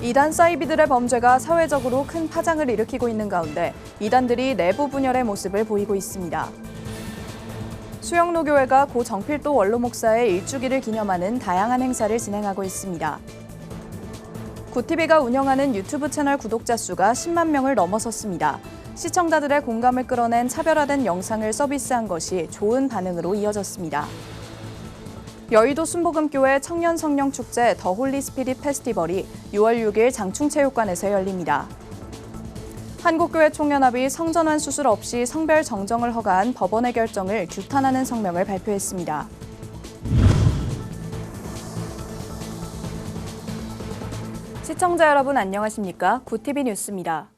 이단 사이비들의 범죄가 사회적으로 큰 파장을 일으키고 있는 가운데 이단들이 내부 분열의 모습을 보이고 있습니다. 수영로교회가 고 정필도 원로 목사의 일주기를 기념하는 다양한 행사를 진행하고 있습니다. 굿TV가 운영하는 유튜브 채널 구독자 수가 10만 명을 넘어섰습니다. 시청자들의 공감을 끌어낸 차별화된 영상을 서비스한 것이 좋은 반응으로 이어졌습니다. 여의도 순복음교회 청년 성령 축제 더 홀리 스피릿 페스티벌이 6월 6일 장충체육관에서 열립니다. 한국교회 총연합이 성전환 수술 없이 성별 정정을 허가한 법원의 결정을 규탄하는 성명을 발표했습니다. 시청자 여러분 안녕하십니까? 굿TV 뉴스입니다.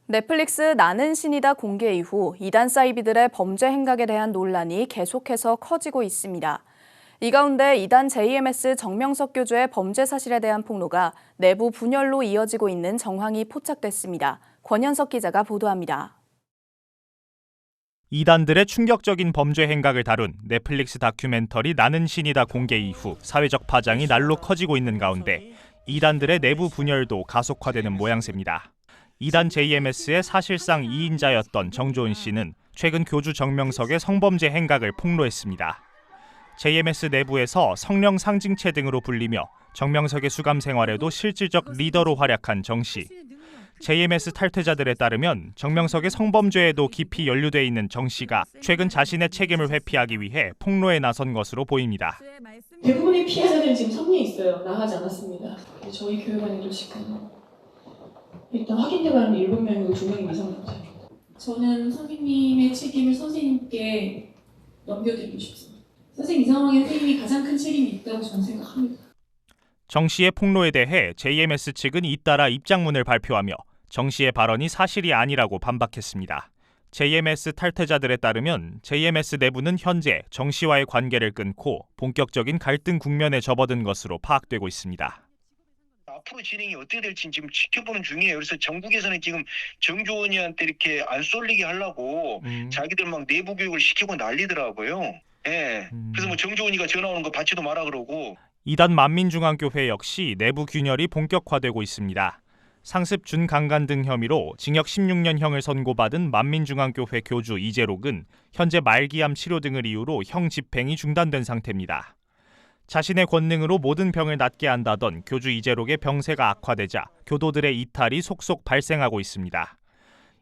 넷플릭스 나는 신이다 공개 이후 이단 사이비들의 범죄 행각에 대한 논란이 계속해서 커지고 있습니다. 이 가운데 이단 JMS 정명석 교주의 범죄 사실에 대한 폭로가 내부 분열로 이어지고 있는 정황이 포착됐습니다. 권현석 기자가 보도합니다. 이단들의 충격적인 범죄 행각을 다룬 넷플릭스 다큐멘터리 나는 신이다 공개 이후 사회적 파장이 날로 커지고 있는 가운데 이단들의 내부 분열도 가속화되는 모양새입니다. 이단 JMS의 사실상 2인자였던 정조은 씨는 최근 교주 정명석의 성범죄 행각을 폭로했습니다. JMS 내부에서 성령 상징체 등으로 불리며 정명석의 수감 생활에도 실질적 리더로 활약한 정 씨. JMS 탈퇴자들에 따르면 정명석의 성범죄에도 깊이 연루돼 있는 정 씨가 최근 자신의 책임을 회피하기 위해 폭로에 나선 것으로 보입니다. 대부분의 피해자들은 지금 성리에 있어요. 나가지 않았습니다. 저희 교회관에도 지금 일단 확인되고 나면 7명이고 2명이 미성년자입니다. 저는 선생님의 책임을 선생님께 넘겨드리고 싶습니다. 선생님, 이 상황에 선생님이 가장 큰 책임이 있다고 저는 생각합니다. 정 씨의 폭로에 대해 JMS 측은 잇따라 입장문을 발표하며 정 씨의 발언이 사실이 아니라고 반박했습니다. JMS 탈퇴자들에 따르면 JMS 내부는 현재 정 씨와의 관계를 끊고 본격적인 갈등 국면에 접어든 것으로 파악되고 있습니다. 앞으로 진행이 어떻게 될지 지금 지켜보는 중이에요. 그래서 정부에서는 지금 정조원이한테 이렇게 안 쏠리게 하려고 자기들 막 내부 교육을 시키고 난리더라고요. 예. 그래서 뭐 정조원이가 전화 오는 거 받지도 마라 그러고. 이단 만민중앙교회 역시 내부 균열이 본격화되고 있습니다. 상습 준강간 등 혐의로 징역 16년형을 선고받은 만민중앙교회 교주 이재록은 현재 말기암 치료 등을 이유로 형 집행이 중단된 상태입니다. 자신의 권능으로 모든 병을 낫게 한다던 교주 이재록의 병세가 악화되자 교도들의 이탈이 속속 발생하고 있습니다.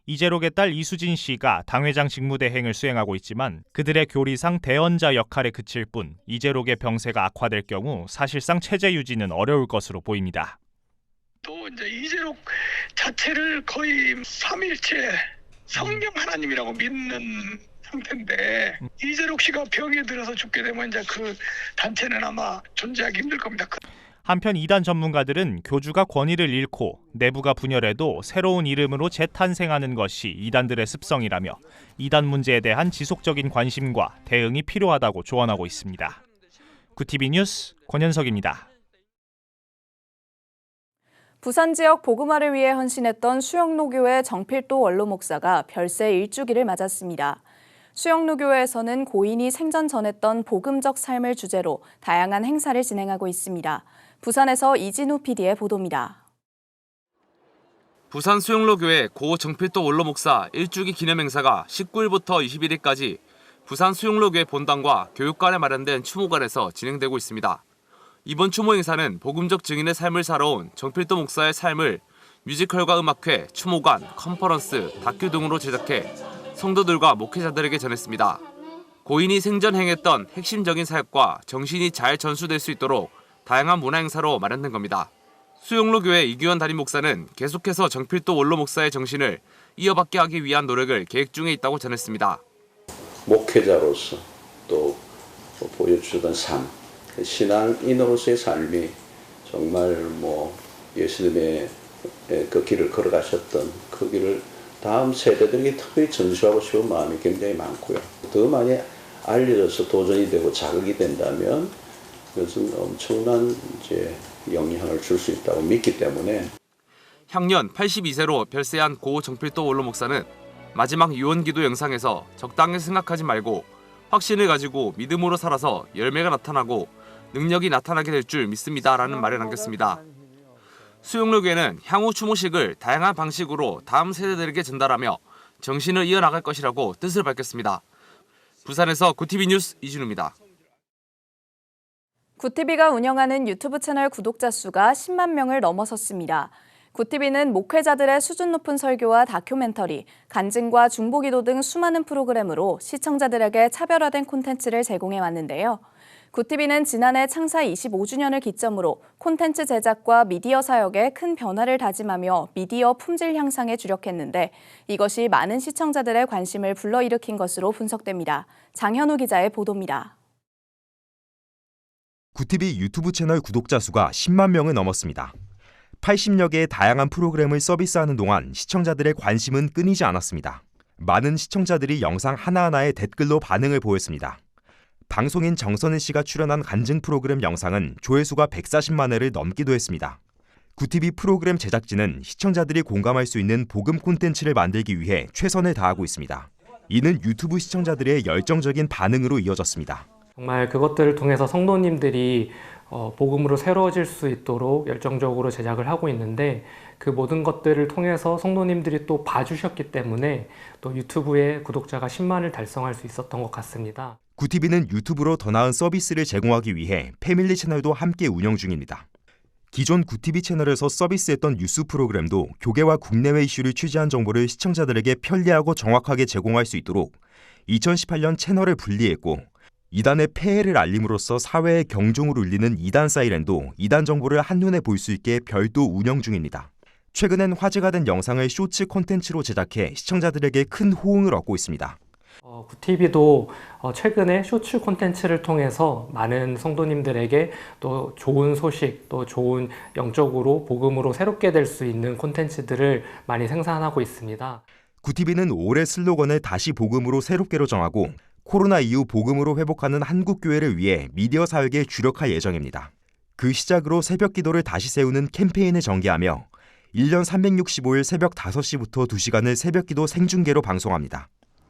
이재록의 딸 이수진 씨가 당회장 직무대행을 수행하고 있지만 그들의 교리상 대언자 역할에 그칠 뿐 이재록의 병세가 악화될 경우 사실상 체제 유지는 어려울 것으로 보입니다. 또 이제 이재록 자체를 거의 삼일체 성령 하나님이라고 믿는 상태인데 이재록 씨가 병에 들어서 죽게 되면 이제 그 단체는 아마 존재하기 힘들 겁니다. 한편 이단 전문가들은 교주가 권위를 잃고 내부가 분열해도 새로운 이름으로 재탄생하는 것이 이단들의 습성이라며 이단 문제에 대한 지속적인 관심과 대응이 필요하다고 조언하고 있습니다. 굿TV 뉴스 권현석입니다. 부산 지역 복음화를 위해 헌신했던 수영로교회 정필도 원로 목사가 별세 일주기를 맞았습니다. 수영로교회에서는 고인이 생전 전했던 복음적 삶을 주제로 다양한 행사를 진행하고 있습니다. 부산에서 이진우 PD의 보도입니다. 부산 수영로교회 고 정필도 원로 목사 일주기 기념 행사가 19일부터 21일까지 부산 수영로교회 본당과 교육관에 마련된 추모관에서 진행되고 있습니다. 이번 추모 행사는 복음적 증인의 삶을 살아온 정필도 목사의 삶을 뮤지컬과 음악회, 추모관, 컨퍼런스, 다큐 등으로 제작해 성도들과 목회자들에게 전했습니다. 고인이 생전 행했던 핵심적인 사역과 정신이 잘 전수될 수 있도록 다양한 문화 행사로 마련된 겁니다. 수영로교회 이규현 담임 목사는 계속해서 정필도 원로 목사의 정신을 이어받게 하기 위한 노력을 계획 중에 있다고 전했습니다. 목회자로서 또 보여주던 삶, 신앙인으로서의 삶이 정말 예수님의 그 길을 걸어가셨던 그 길을 다음 세대들에게 특별히 전수하고 싶은 마음이 굉장히 많고요. 더 많이 알려져서 도전이 되고 자극이 된다면 그것은 엄청난 영향을 줄 수 있다고 믿기 때문에. 향년 82세로 별세한 고 정필도 원로 목사는 마지막 유언기도 영상에서 적당히 생각하지 말고 확신을 가지고 믿음으로 살아서 열매가 나타나고 능력이 나타나게 될 줄 믿습니다라는 말을 남겼습니다. 수용료계는 향후 추모식을 다양한 방식으로 다음 세대들에게 전달하며 정신을 이어나갈 것이라고 뜻을 밝혔습니다. 부산에서 구TV 뉴스 이진우입니다. 구TV가 운영하는 유튜브 채널 구독자 수가 10만 명을 넘어섰습니다. 구TV는 목회자들의 수준 높은 설교와 다큐멘터리, 간증과 중보기도 등 수많은 프로그램으로 시청자들에게 차별화된 콘텐츠를 제공해 왔는데요. 구TV는 지난해 창사 25주년을 기점으로 콘텐츠 제작과 미디어 사역에 큰 변화를 다짐하며 미디어 품질 향상에 주력했는데 이것이 많은 시청자들의 관심을 불러일으킨 것으로 분석됩니다. 장현우 기자의 보도입니다. 구TV 유튜브 채널 구독자 수가 10만 명을 넘었습니다. 80여 개의 다양한 프로그램을 서비스하는 동안 시청자들의 관심은 끊이지 않았습니다. 많은 시청자들이 영상 하나하나에 댓글로 반응을 보였습니다. 방송인 정선희 씨가 출연한 간증 프로그램 영상은 조회수가 140만 회를 넘기도 했습니다. 구TV 프로그램 제작진은 시청자들이 공감할 수 있는 복음 콘텐츠를 만들기 위해 최선을 다하고 있습니다. 이는 유튜브 시청자들의 열정적인 반응으로 이어졌습니다. 정말 그것들을 통해서 성도님들이 복음으로 새로워질 수 있도록 열정적으로 제작을 하고 있는데 그 모든 것들을 통해서 성도님들이 또 봐주셨기 때문에 또 유튜브에 구독자가 10만을 달성할 수 있었던 것 같습니다. 구TV는 유튜브로 더 나은 서비스를 제공하기 위해 패밀리 채널도 함께 운영 중입니다. 기존 구TV 채널에서 서비스했던 뉴스 프로그램도 교계와 국내외 이슈를 취재한 정보를 시청자들에게 편리하고 정확하게 제공할 수 있도록 2018년 채널을 분리했고 이단의 폐해를 알림으로써 사회의 경종을 울리는 이단 사이렌도 이단 정보를 한눈에 볼 수 있게 별도 운영 중입니다. 최근엔 화제가 된 영상을 쇼츠 콘텐츠로 제작해 시청자들에게 큰 호응을 얻고 있습니다. 구TV도 최근에 쇼츠 콘텐츠를 통해서 많은 성도님들에게 또 좋은 소식, 또 좋은 영적으로 복음으로 새롭게 될 수 있는 콘텐츠들을 많이 생산하고 있습니다. 구TV는 올해 슬로건을 다시 복음으로 새롭게로 정하고 코로나 이후 복음으로 회복하는 한국교회를 위해 미디어 사역에 주력할 예정입니다. 그 시작으로 새벽 기도를 다시 세우는 캠페인을 전개하며 1년 365일 새벽 5시부터 2시간을 새벽 기도 생중계로 방송합니다.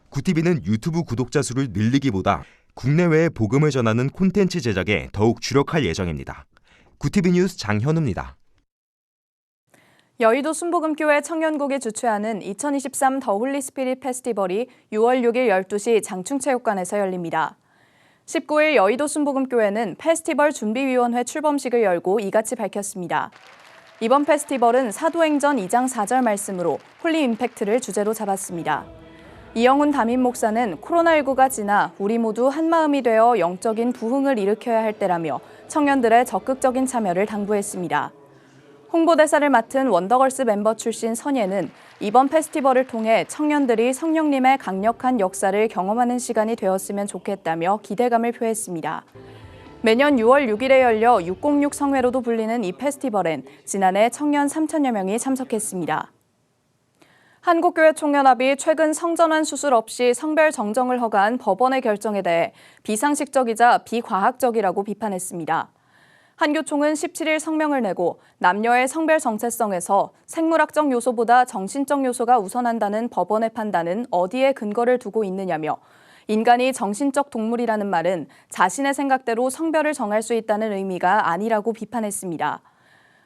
구TV는 유튜브 구독자 수를 늘리기보다 국내외에 복음을 전하는 콘텐츠 제작에 더욱 주력할 예정입니다. 구TV 뉴스 장현우입니다. 여의도 순복음교회 청년국이 주최하는 2023 더 홀리 스피릿 페스티벌이 6월 6일 12시 장충체육관에서 열립니다. 19일 여의도 순복음교회는 페스티벌 준비위원회 출범식을 열고 이같이 밝혔습니다. 이번 페스티벌은 사도행전 2장 4절 말씀으로 홀리 임팩트를 주제로 잡았습니다. 이영훈 담임 목사는 코로나19가 지나 우리 모두 한마음이 되어 영적인 부흥을 일으켜야 할 때라며 청년들의 적극적인 참여를 당부했습니다. 홍보대사를 맡은 원더걸스 멤버 출신 선예는 이번 페스티벌을 통해 청년들이 성령님의 강력한 역사를 경험하는 시간이 되었으면 좋겠다며 기대감을 표했습니다. 매년 6월 6일에 열려 606 성회로도 불리는 이 페스티벌엔 지난해 청년 3천여 명이 참석했습니다. 한국교회 총연합이 최근 성전환 수술 없이 성별 정정을 허가한 법원의 결정에 대해 비상식적이자 비과학적이라고 비판했습니다. 한교총은 17일 성명을 내고 남녀의 성별 정체성에서 생물학적 요소보다 정신적 요소가 우선한다는 법원의 판단은 어디에 근거를 두고 있느냐며 인간이 정신적 동물이라는 말은 자신의 생각대로 성별을 정할 수 있다는 의미가 아니라고 비판했습니다.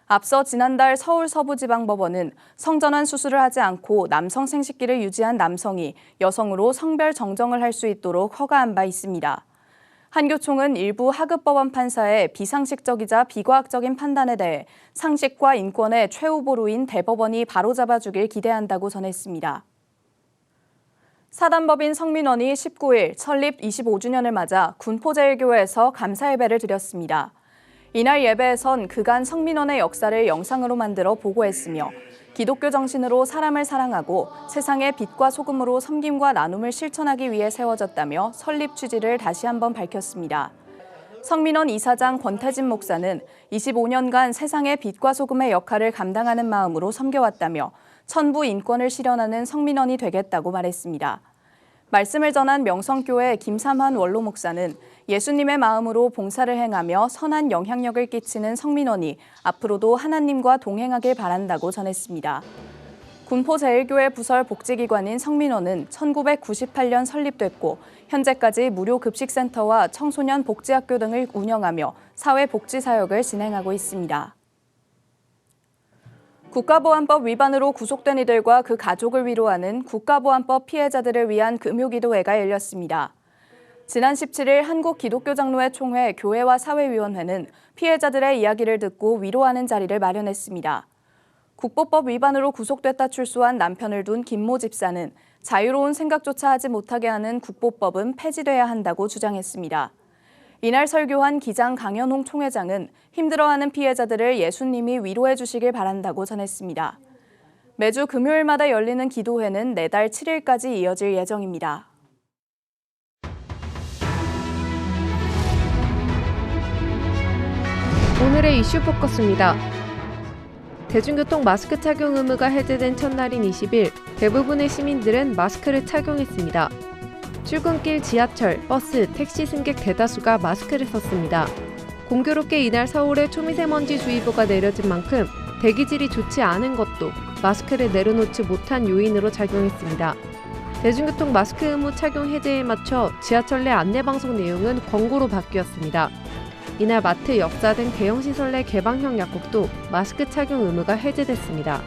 앞서 지난달 서울 서부지방법원은 성전환 수술을 하지 않고 남성 생식기를 유지한 남성이 여성으로 성별 정정을 할 수 있도록 허가한 바 있습니다. 한교총은 일부 하급법원 판사의 비상식적이자 비과학적인 판단에 대해 상식과 인권의 최후보루인 대법원이 바로잡아주길 기대한다고 전했습니다. 사단법인 성민원이 19일 설립 25주년을 맞아 군포제일교회에서 감사예배를 드렸습니다. 이날 예배에선 그간 성민원의 역사를 영상으로 만들어 보고했으며 기독교 정신으로 사람을 사랑하고 세상의 빛과 소금으로 섬김과 나눔을 실천하기 위해 세워졌다며 설립 취지를 다시 한번 밝혔습니다. 성민원 이사장 권태진 목사는 25년간 세상의 빛과 소금의 역할을 감당하는 마음으로 섬겨왔다며 천부 인권을 실현하는 성민원이 되겠다고 말했습니다. 말씀을 전한 명성교회 김삼환 원로 목사는 예수님의 마음으로 봉사를 행하며 선한 영향력을 끼치는 성민원이 앞으로도 하나님과 동행하길 바란다고 전했습니다. 군포제일교회 부설 복지기관인 성민원은 1998년 설립됐고 현재까지 무료 급식센터와 청소년 복지학교 등을 운영하며 사회복지 사역을 진행하고 있습니다. 국가보안법 위반으로 구속된 이들과 그 가족을 위로하는 국가보안법 피해자들을 위한 금요기도회가 열렸습니다. 지난 17일 한국기독교장로회 총회 교회와 사회위원회는 피해자들의 이야기를 듣고 위로하는 자리를 마련했습니다. 국보법 위반으로 구속됐다 출소한 남편을 둔 김모 집사는 자유로운 생각조차 하지 못하게 하는 국보법은 폐지돼야 한다고 주장했습니다. 이날 설교한 기장 강현홍 총회장은 힘들어하는 피해자들을 예수님이 위로해 주시길 바란다고 전했습니다. 매주 금요일마다 열리는 기도회는 내달 7일까지 이어질 예정입니다. 오늘의 이슈 포커스입니다. 대중교통 마스크 착용 의무가 해제된 첫날인 20일, 대부분의 시민들은 마스크를 착용했습니다. 출근길 지하철, 버스, 택시 승객 대다수가 마스크를 썼습니다. 공교롭게 이날 서울에 초미세먼지 주의보가 내려진 만큼 대기질이 좋지 않은 것도 마스크를 내려놓지 못한 요인으로 작용했습니다. 대중교통 마스크 의무 착용 해제에 맞춰 지하철 내 안내방송 내용은 권고로 바뀌었습니다. 이날 마트, 역사 등 대형시설 내 개방형 약국도 마스크 착용 의무가 해제됐습니다.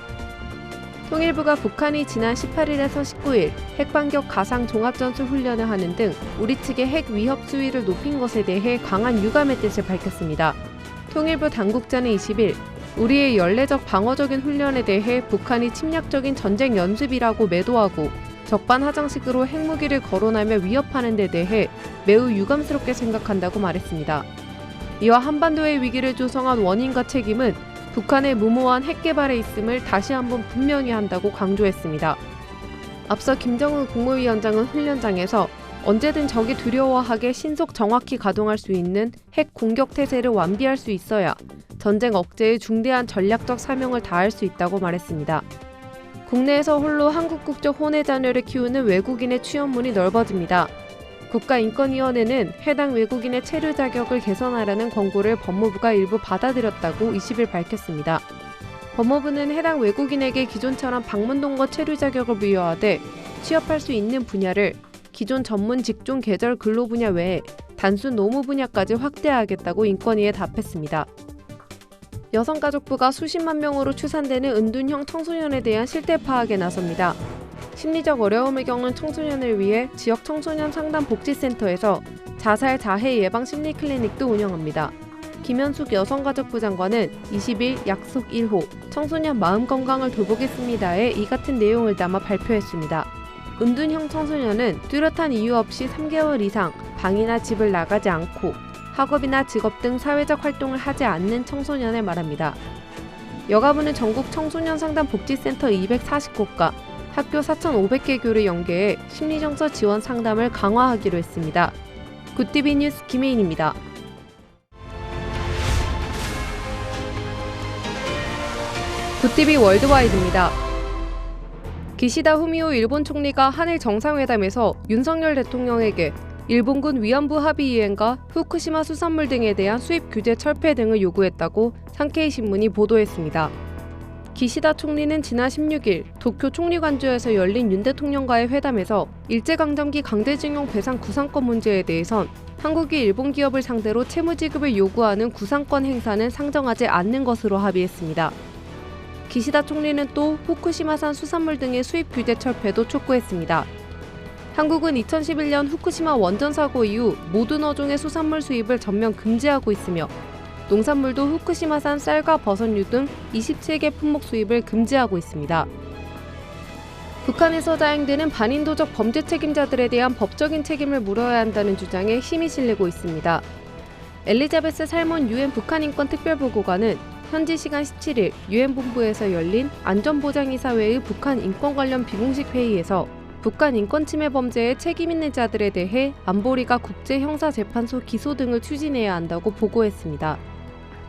통일부가 북한이 지난 18일에서 19일 핵반격 가상 종합전술 훈련을 하는 등 우리 측의 핵 위협 수위를 높인 것에 대해 강한 유감의 뜻을 밝혔습니다. 통일부 당국자는 20일 우리의 연례적 방어적인 훈련에 대해 북한이 침략적인 전쟁 연습이라고 매도하고 적반하장식으로 핵무기를 거론하며 위협하는 데 대해 매우 유감스럽게 생각한다고 말했습니다. 이와 한반도의 위기를 조성한 원인과 책임은 북한의 무모한 핵 개발에 있음을 다시 한번 분명히 한다고 강조했습니다. 앞서 김정은 국무위원장은 훈련장에서 언제든 적이 두려워하게 신속 정확히 가동할 수 있는 핵 공격 태세를 완비할 수 있어야 전쟁 억제의 중대한 전략적 사명을 다할 수 있다고 말했습니다. 국내에서 홀로 한국 국적 혼외 자녀를 키우는 외국인의 취업문이 넓어집니다. 국가인권위원회는 해당 외국인의 체류 자격을 개선하라는 권고를 법무부가 일부 받아들였다고 20일 밝혔습니다. 법무부는 해당 외국인에게 기존처럼 방문동거 체류 자격을 부여하되 취업할 수 있는 분야를 기존 전문 직종 계절 근로 분야 외에 단순 노무 분야까지 확대하겠다고 인권위에 답했습니다. 여성가족부가 수십만 명으로 추산되는 은둔형 청소년에 대한 실태 파악에 나섭니다. 심리적 어려움을 겪는 청소년을 위해 지역 청소년 상담 복지센터에서 자살 자해 예방 심리 클리닉도 운영합니다. 김현숙 여성가족부 장관은 20일 약속 1호 청소년 마음 건강을 돌보겠습니다에 이 같은 내용을 담아 발표했습니다. 은둔형 청소년은 뚜렷한 이유 없이 3개월 이상 방이나 집을 나가지 않고 학업이나 직업 등 사회적 활동을 하지 않는 청소년을 말합니다. 여가부는 전국 청소년 상담 복지센터 240곳과 학교 4,500개 교를 연계해 심리정서 지원 상담을 강화하기로 했습니다. 굿티비 뉴스 김혜인입니다. 굿티비 월드와이드입니다. 기시다 후미오 일본 총리가 한일 정상회담에서 윤석열 대통령에게 일본군 위안부 합의 이행과 후쿠시마 수산물 등에 대한 수입 규제 철폐 등을 요구했다고 산케이 신문이 보도했습니다. 기시다 총리는 지난 16일 도쿄 총리관저에서 열린 윤 대통령과의 회담에서 일제강점기 강제징용 배상 구상권 문제에 대해선 한국이 일본 기업을 상대로 채무 지급을 요구하는 구상권 행사는 상정하지 않는 것으로 합의했습니다. 기시다 총리는 또 후쿠시마산 수산물 등의 수입 규제 철폐도 촉구했습니다. 한국은 2011년 후쿠시마 원전 사고 이후 모든 어종의 수산물 수입을 전면 금지하고 있으며 농산물도 후쿠시마산 쌀과 버섯류 등 27개 품목 수입을 금지하고 있습니다. 북한에서 자행되는 반인도적 범죄 책임자들에 대한 법적인 책임을 물어야 한다는 주장에 힘이 실리고 있습니다. 엘리자베스 살몬 유엔 북한인권특별보고관은 현지 시간 17일 유엔 본부에서 열린 안전보장이사회의 북한 인권 관련 비공식 회의에서 북한 인권침해 범죄에 책임 있는 자들에 대해 안보리가 국제형사재판소 기소 등을 추진해야 한다고 보고했습니다.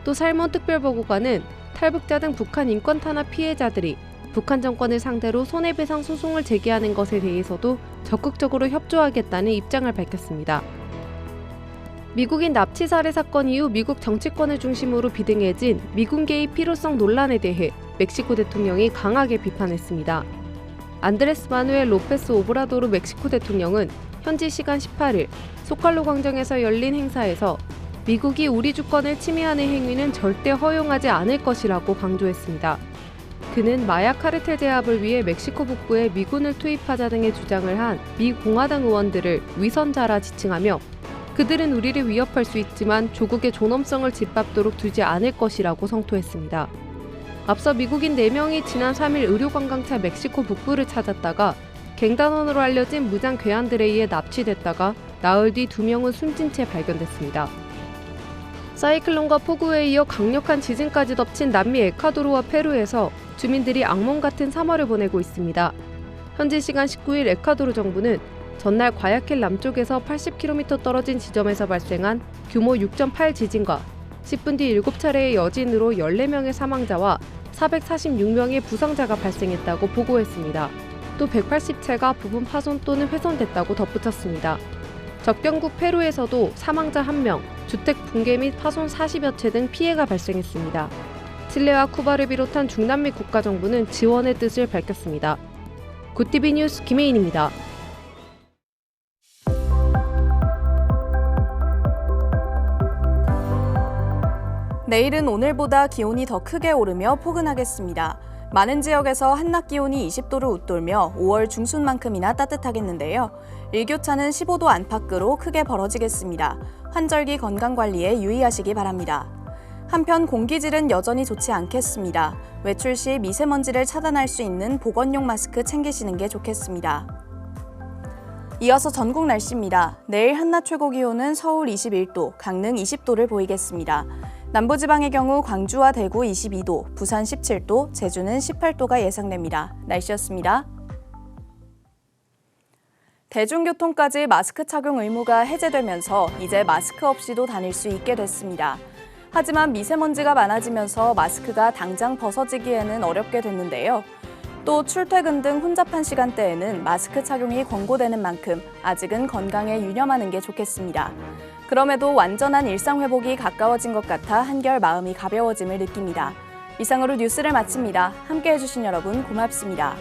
또 살몬 특별보고관은 탈북자 등 북한 인권 탄압 피해자들이 북한 정권을 상대로 손해배상 소송을 제기하는 것에 대해서도 적극적으로 협조하겠다는 입장을 밝혔습니다. 미국인 납치 살해 사건 이후 미국 정치권을 중심으로 비등해진 미군 개입 필요성 논란에 대해 멕시코 대통령이 강하게 비판했습니다. 안드레스 마누엘 로페스 오브라도르 멕시코 대통령은 현지 시간 18일 소칼로 광장에서 열린 행사에서 미국이 우리 주권을 침해하는 행위는 절대 허용하지 않을 것이라고 강조했습니다. 그는 마약 카르텔 제압을 위해 멕시코 북부에 미군을 투입하자 등의 주장을 한 미 공화당 의원들을 위선자라 지칭하며 그들은 우리를 위협할 수 있지만 조국의 존엄성을 짓밟도록 두지 않을 것이라고 성토했습니다. 앞서 미국인 4명이 지난 3일 의료관광차 멕시코 북부를 찾았다가 갱단원으로 알려진 무장 괴한들에 의해 납치됐다가 나흘 뒤 2명은 숨진 채 발견됐습니다. 사이클론과 폭우에 이어 강력한 지진까지 덮친 남미 에콰도르와 페루에서 주민들이 악몽 같은 3월을 보내고 있습니다. 현지 시간 19일 에콰도르 정부는 전날 과야킬 남쪽에서 80km 떨어진 지점에서 발생한 규모 6.8 지진과 10분 뒤 7차례의 여진으로 14명의 사망자와 446명의 부상자가 발생했다고 보고했습니다. 또 180채가 부분 파손 또는 훼손됐다고 덧붙였습니다. 적경국 페루에서도 사망자 1명, 주택 붕괴 및 파손 40여 채 등 피해가 발생했습니다. 칠레와 쿠바를 비롯한 중남미 국가 정부는 지원의 뜻을 밝혔습니다. 굿티비 뉴스 김혜인입니다. 내일은 오늘보다 기온이 더 크게 오르며 포근하겠습니다. 많은 지역에서 한낮 기온이 20도를 웃돌며 5월 중순만큼이나 따뜻하겠는데요. 일교차는 15도 안팎으로 크게 벌어지겠습니다. 환절기 건강관리에 유의하시기 바랍니다. 한편 공기질은 여전히 좋지 않겠습니다. 외출 시 미세먼지를 차단할 수 있는 보건용 마스크 챙기시는 게 좋겠습니다. 이어서 전국 날씨입니다. 내일 한낮 최고 기온은 서울 21도, 강릉 20도를 보이겠습니다. 남부지방의 경우 광주와 대구 22도, 부산 17도, 제주는 18도가 예상됩니다. 날씨였습니다. 대중교통까지 마스크 착용 의무가 해제되면서 이제 마스크 없이도 다닐 수 있게 됐습니다. 하지만 미세먼지가 많아지면서 마스크가 당장 벗어지기에는 어렵게 됐는데요. 또 출퇴근 등 혼잡한 시간대에는 마스크 착용이 권고되는 만큼 아직은 건강에 유념하는 게 좋겠습니다. 그럼에도 완전한 일상 회복이 가까워진 것 같아 한결 마음이 가벼워짐을 느낍니다. 이상으로 뉴스를 마칩니다. 함께해 주신 여러분 고맙습니다.